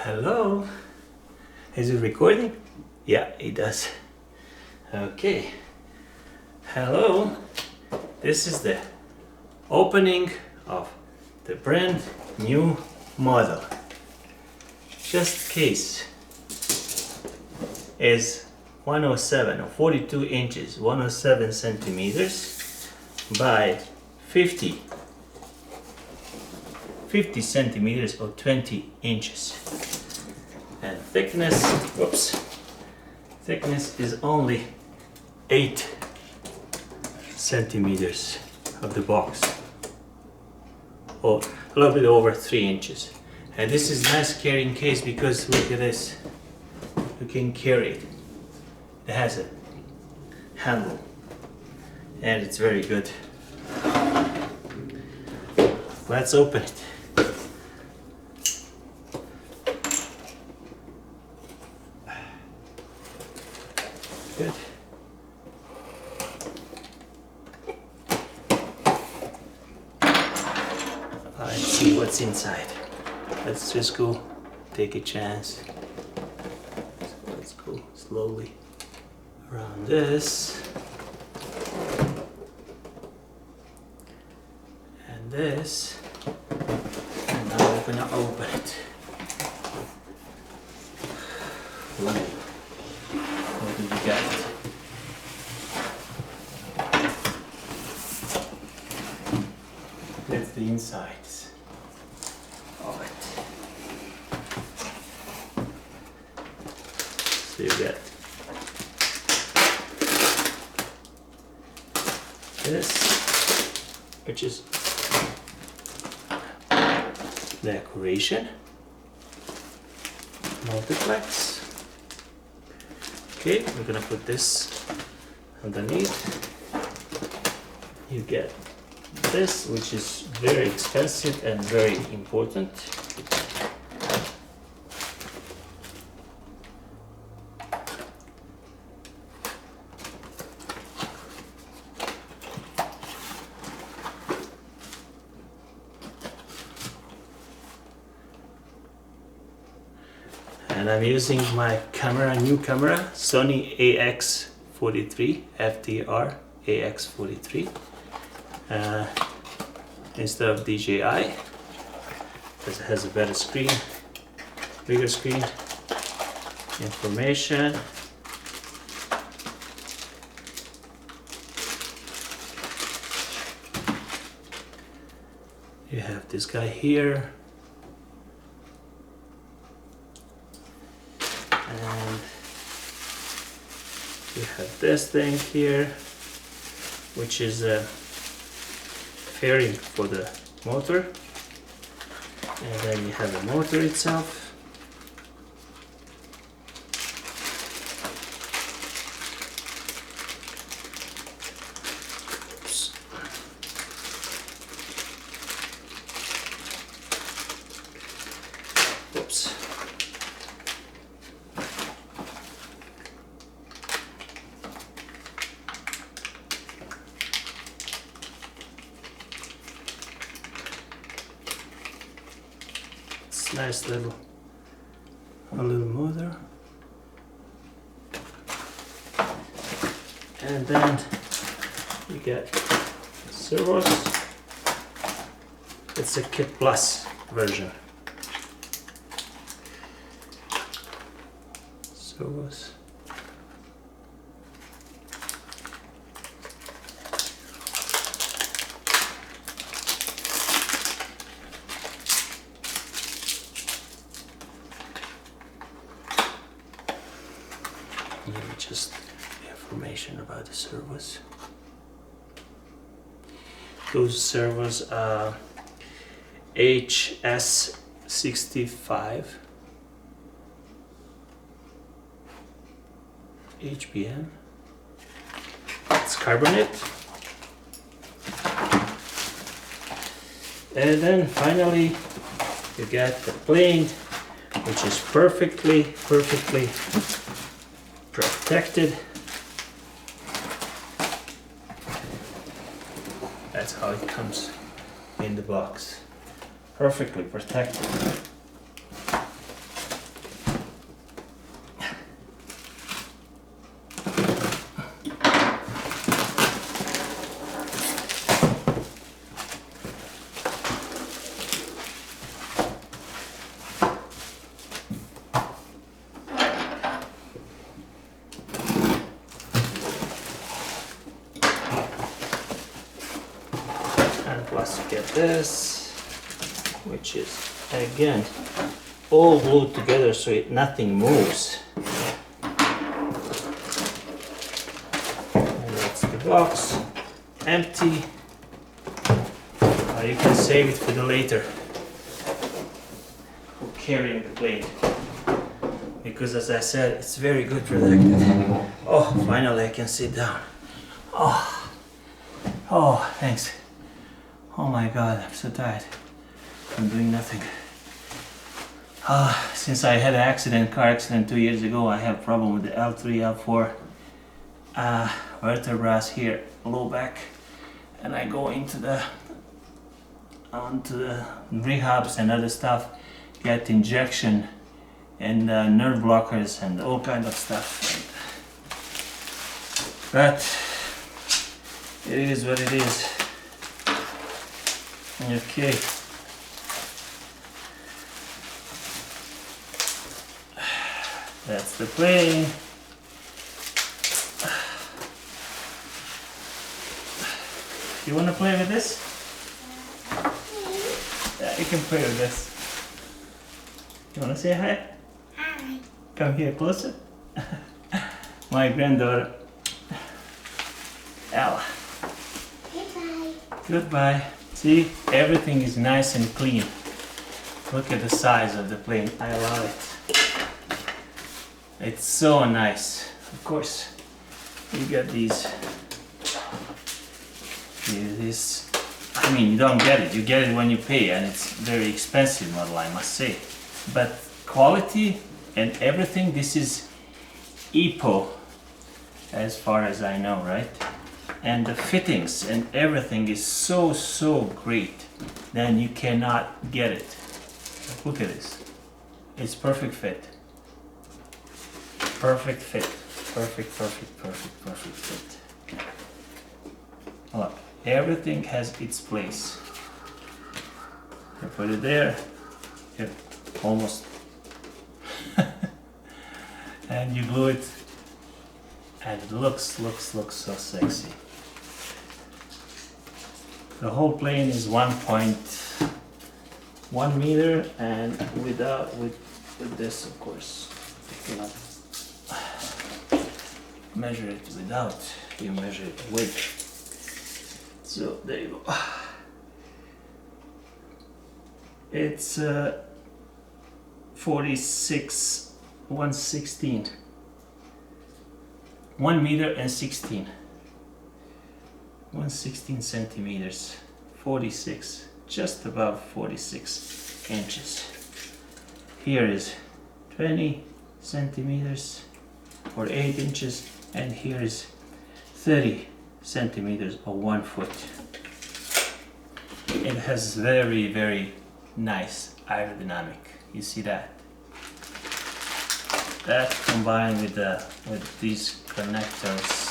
Hello? Is it recording? Yeah, it does. Okay. Hello. This is the opening of the brand new model. Just case is 107 or 42 inches, 107 centimeters by 50 centimeters or 20 inches. And thickness is only 8 centimeters of the box, or a little bit over 3 inches. And this is nice carrying case because look at this, you can carry it. It has a handle and it's very good. Let's open it. Good. Let's see what's inside. Let's just go take a chance. So let's go slowly around this. And this. And now we're gonna open it. Ooh. What do we got? That's the insides of it. So you get this, which is decoration, multiplex. Okay, we're gonna put this underneath. You get this, which is very expensive and very important. And I'm using my camera, new camera, Sony AX43, FDR AX43, instead of DJI, because it has a better screen, bigger screen, information. You have this guy here. And you have this thing here, which is a fairing for the motor, and then you have the motor itself. Oops. Nice little motor, and then you get servos. It's a Kit Plus version. Servos. Just information about the servos. Those servos are HS65 HPM. It's carbonate. And then finally you get the plane, which is perfectly protected. That's how it comes in the box. perfectly protected. And plus you get this, which is again all glued together so nothing moves. And that's the box, empty. You can save it for the later for carrying the plane, because as I said, it's very good protected. Oh, finally I can sit down. Oh, thanks. Oh my god, I'm so tired from doing nothing. Since I had an car accident 2 years ago, I have a problem with the L3, L4 vertebrae here, low back, and I go onto the rehabs and other stuff, get injection and nerve blockers and all kind of stuff. But it is what it is. Okay. That's the plane. You want to play with this? Yeah, you can play with this. You want to say hi? Hi. Come here closer. My granddaughter, Ella. Goodbye. Goodbye. See, everything is nice and clean. Look at the size of the plane. I love it. It's so nice. Of course, you got these. I mean, you don't get it. You get it when you pay, and it's very expensive model, I must say. But quality and everything, this is EPO, as far as I know, right? And the fittings and everything is so great, then you cannot get it. Look at this. It's perfect fit. Perfect fit. Perfect fit. Look, everything has its place. You put it there, it almost, and you glue it, and it looks so sexy. The whole plane is 1.1 meter, and with this, of course, you cannot measure it without, you measure it with. So there you go. It's 46, 116, 1 meter and 16. 116 centimeters, 46, just above 46 inches. Here is 20 centimeters or 8 inches, and here is 30 centimeters or 1 foot. It has very nice aerodynamic. You see that? That combined with these connectors.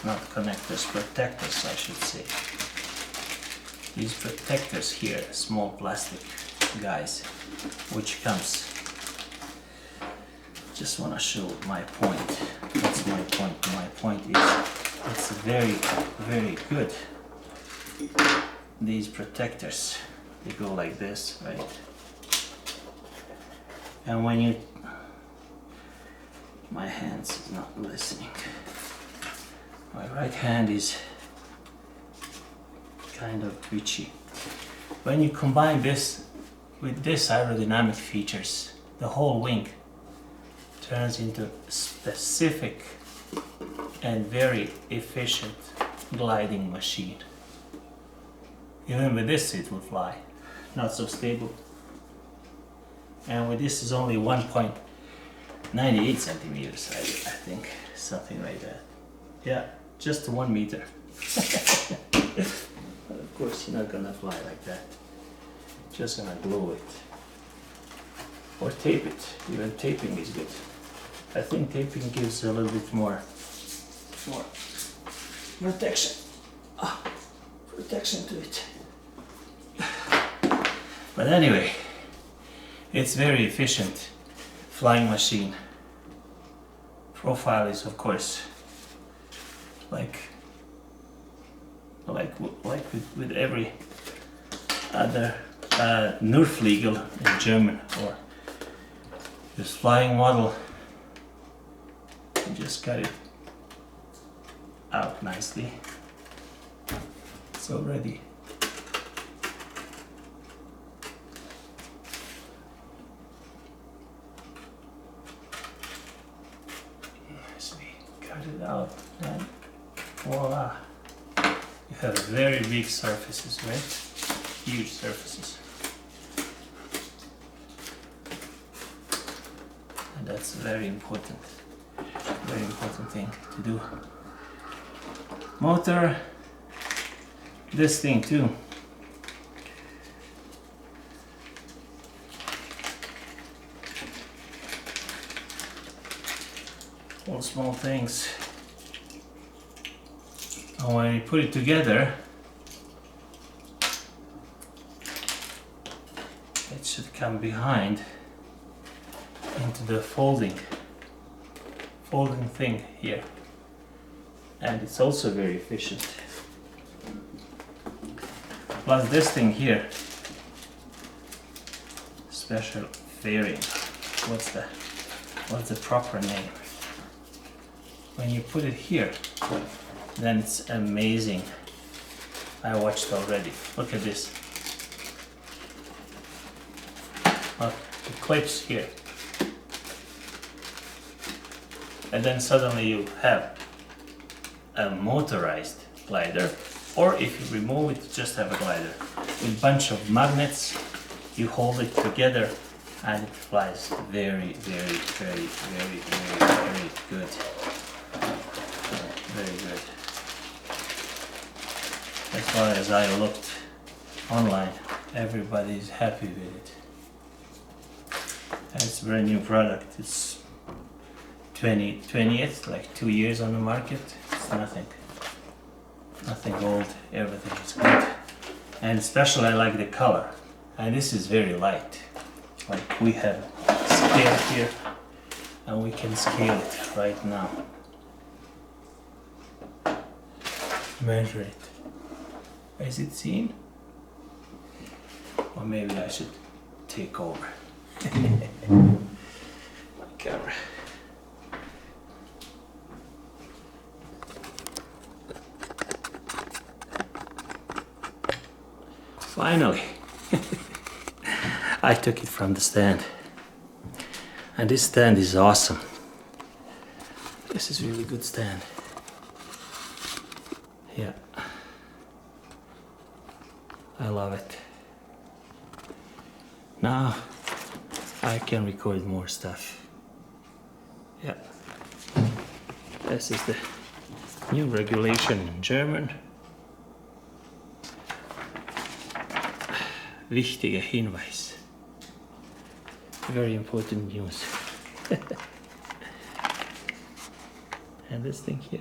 Not connectors, protectors I should say. These protectors here, small plastic guys, which comes. Just want to show my point. That's my point. My point is it's very good. These protectors, they go like this, right? And when you, my hands is not listening. My right hand is kind of twitchy. When you combine this with this aerodynamic features, the whole wing turns into specific and very efficient gliding machine. Even with this it will fly, not so stable. And with this is only 1.98 centimeters, I think, something like that. Yeah. Just 1 meter. But of course you're not gonna fly like that. Just gonna glue it. Or tape it. Even taping is good. I think taping gives a little bit more protection. Protection to it. But anyway, it's very efficient flying machine. Profile is of course like with every other Nurfliegel in German, or this flying model. You just got it out nicely. It's already nicely cut it out, and voila! You have very big surfaces, right? Huge surfaces. And that's very important thing to do. Motor, this thing too. All small things. And when you put it together, it should come behind into the folding thing here, and it's also very efficient. Plus this thing here, special fairing. What's the proper name? When you put it here, then it's amazing. I watched already. Look at this. Look, it clips here. And then suddenly you have a motorized glider, or if you remove it, just have a glider. With a bunch of magnets, you hold it together and it flies very, very, very, very, very, very good. Very good. As far as I looked online, everybody's happy with it. And it's a brand new product. It's 20th, like 2 years on the market. It's nothing old, everything is good. And especially I like the color. And this is very light. Like we have scale here, and we can scale it right now. Measure it. Is it seen? Or maybe I should take over. Camera. Finally, I took it from the stand, and this stand is awesome. This is really good stand. Yeah, I love it. Now I can record more stuff. Yeah, this is the new regulation in German. Wichtiger Hinweis. Very important news. And this thing here.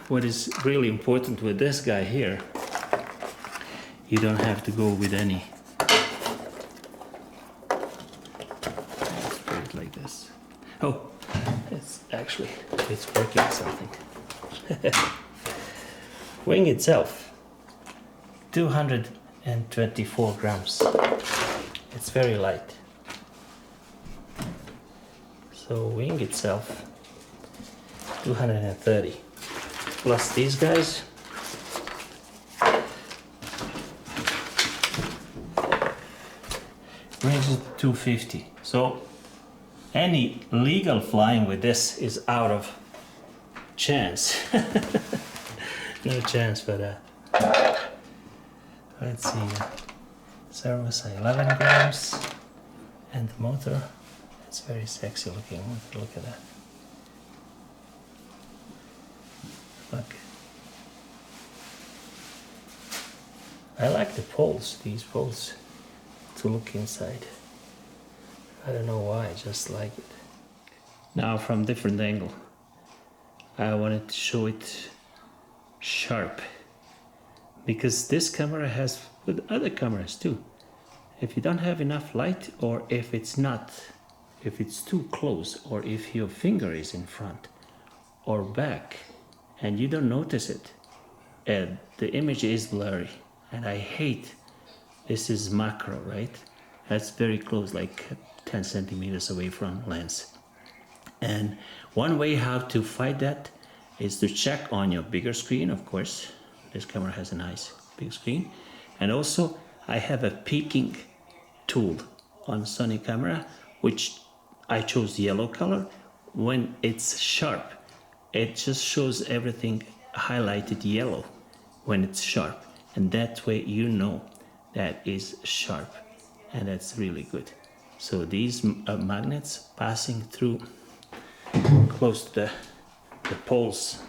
What is really important with this guy here, you don't have to go with any. Let's put it like this. Oh, it's working something. Wing itself, 224 grams. It's very light. So wing itself, 230. Plus these guys, brings it to 250. So any legal flying with this is out of chance. No chance for that. Let's see. servos are 11 grams, and the motor, it's very sexy looking. Look at that. Look. I like the poles, these poles, to look inside. I don't know why, I just like it. Now from different angle, I wanted to show it sharp, because this camera has with other cameras too. If you don't have enough light, or if it's too close, or if your finger is in front or back and you don't notice it, the image is blurry. And I hate, this is macro, right? That's very close, like 10 centimeters away from lens. And one way how to fight that is to check on your bigger screen, of course. This camera has a nice big screen. And also I have a peaking tool on Sony camera, which I chose yellow color. When it's sharp, it just shows everything highlighted yellow when it's sharp. And that way you know that is sharp, and that's really good. So these magnets passing through close to the poles,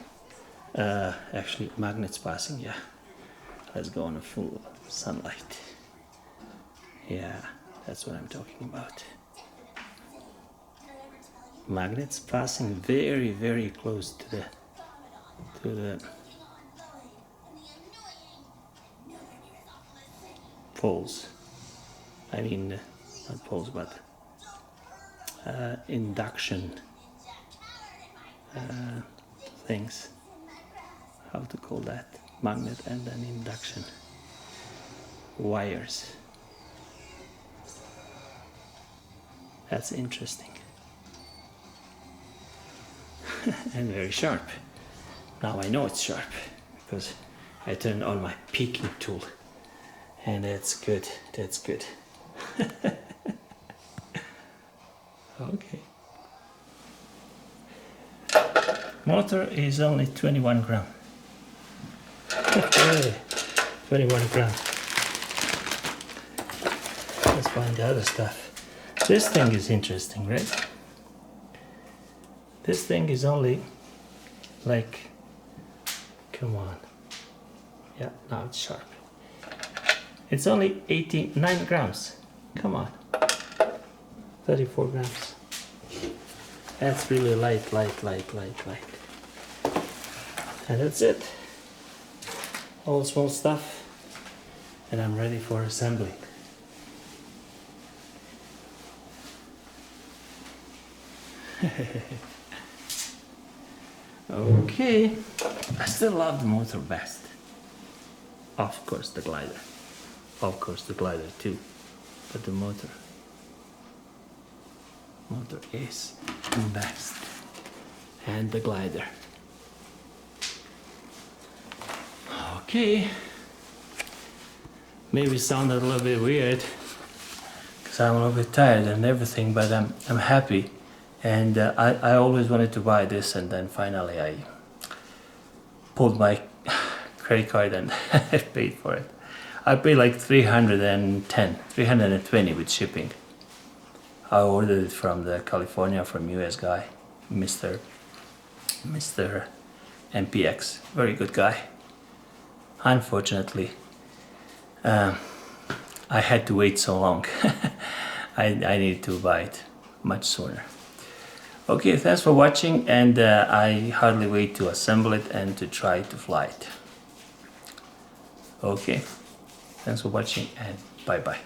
actually magnets passing, yeah. Let's go on a full sunlight. Yeah, that's what I'm talking about. Magnets passing very, very close to the poles. I mean, not poles, but induction things. How to call that? Magnet and then induction wires. That's interesting. And very sharp. Now I know it's sharp because I turned on my peaking tool. And that's good, that's good. Okay. Motor is only 21 gram. 21 gram. Let's find the other stuff. This thing is interesting, right? This thing is only like, come on. Yeah, now it's sharp. It's only 89 grams. Come on. 34 grams. That's really light. And that's it. All small stuff. And I'm ready for assembling. Okay. I still love the motor best. Of course the glider. Of course the glider too. But the motor is best. And the glider. Okay. Maybe sounded a little bit weird because I'm a little bit tired and everything, but I'm happy. And I always wanted to buy this, and then finally I pulled my credit card and I paid for it. I paid like 320 with shipping. I ordered it from California, from US guy, Mr. MPX, very good guy. Unfortunately, I had to wait so long. I needed to buy it much sooner. Okay, thanks for watching, and I hardly wait to assemble it and to try to fly it. Okay, thanks for watching, and bye-bye.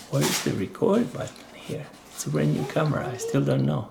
Where is the record button here? It's a brand new camera, I still don't know.